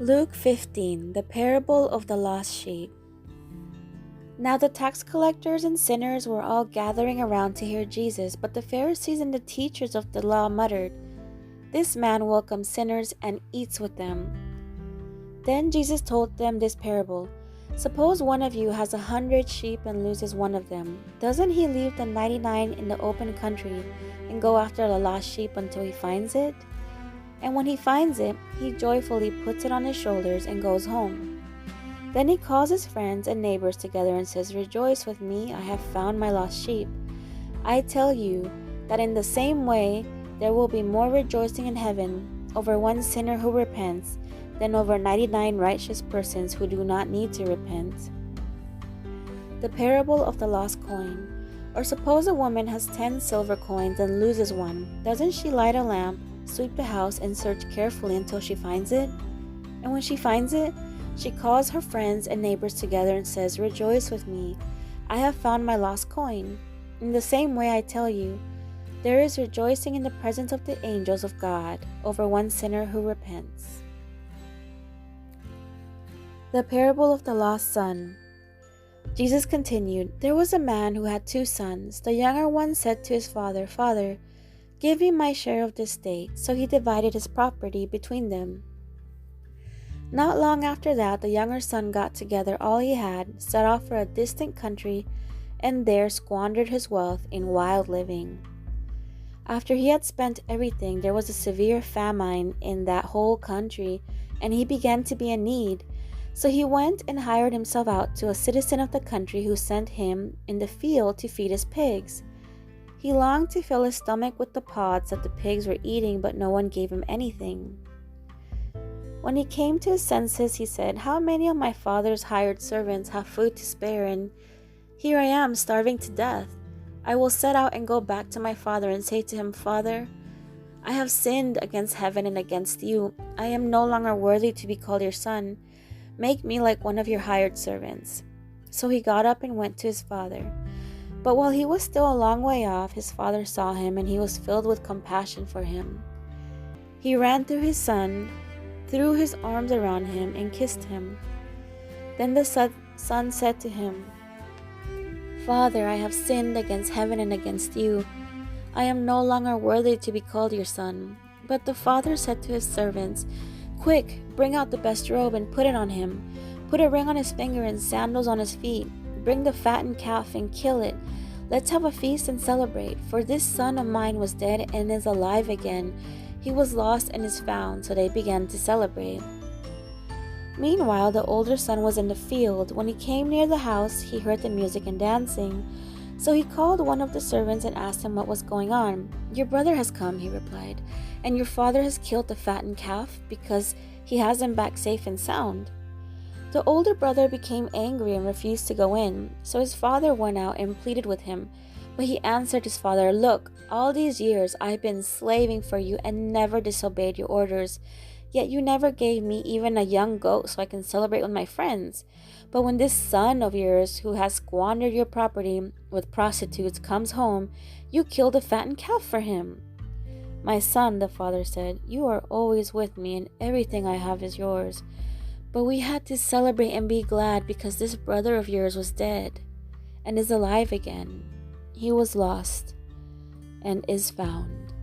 Luke 15, the parable of the lost sheep. Now the tax collectors and sinners were all gathering around to hear Jesus, but the Pharisees and the teachers of the law muttered, "This man welcomes sinners and eats with them." Then Jesus told them this parable. Suppose one of you has 100 sheep and loses one of them. Doesn't he leave the 99 in the open country and go after the lost sheep until he finds it? And when he finds it, he joyfully puts it on his shoulders and goes home. Then he calls his friends and neighbors together and says, "Rejoice with me, I have found my lost sheep." I tell you that in the same way, there will be more rejoicing in heaven over one sinner who repents than over 99 righteous persons who do not need to repent. The parable of the lost coin. Or suppose a woman has 10 silver coins and loses one. Doesn't she light a lamp, sweep the house, and search carefully until she finds it? And when she finds it, she calls her friends and neighbors together and says, "Rejoice with me, I have found my lost coin." In the same way, I tell you, there is rejoicing in the presence of the angels of God over one sinner who repents. The parable of the lost son. Jesus continued, "There was a man who had 2 sons. The younger one said to his father, 'Father, give me my share of this estate.' So he divided his property between them. Not long after that, the younger son got together all he had, set off for a distant country, and there squandered his wealth in wild living. After he had spent everything, there was a severe famine in that whole country, and he began to be in need. So he went and hired himself out to a citizen of the country who sent him in the field to feed his pigs. He longed to fill his stomach with the pods that the pigs were eating, but no one gave him anything. When he came to his senses, he said, 'How many of my father's hired servants have food to spare, and here I am starving to death? I will set out and go back to my father and say to him, Father, I have sinned against heaven and against you. I am no longer worthy to be called your son. Make me like one of your hired servants.' So he got up and went to his father. But while he was still a long way off, his father saw him, and he was filled with compassion for him. He ran to his son, threw his arms around him, and kissed him. Then the son said to him, 'Father, I have sinned against heaven and against you. I am no longer worthy to be called your son.' But the father said to his servants, 'Quick, bring out the best robe and put it on him. Put a ring on his finger and sandals on his feet. Bring the fattened calf and kill it. Let's have a feast and celebrate. For this son of mine was dead and is alive again. He was lost and is found.' So they began to celebrate. Meanwhile, the older son was in the field. When he came near the house, he heard the music and dancing. So he called one of the servants and asked him what was going on. 'Your brother has come,' he replied, 'and your father has killed the fattened calf because he has him back safe and sound.' The older brother became angry and refused to go in. So his father went out and pleaded with him. But he answered his father, 'Look, all these years I have been slaving for you and never disobeyed your orders. Yet you never gave me even a young goat so I can celebrate with my friends. But when this son of yours, who has squandered your property with prostitutes, comes home, you killed a fattened calf for him.' 'My son,' the father said, 'you are always with me, and everything I have is yours. But we had to celebrate and be glad because this brother of yours was dead and is alive again. He was lost and is found.'"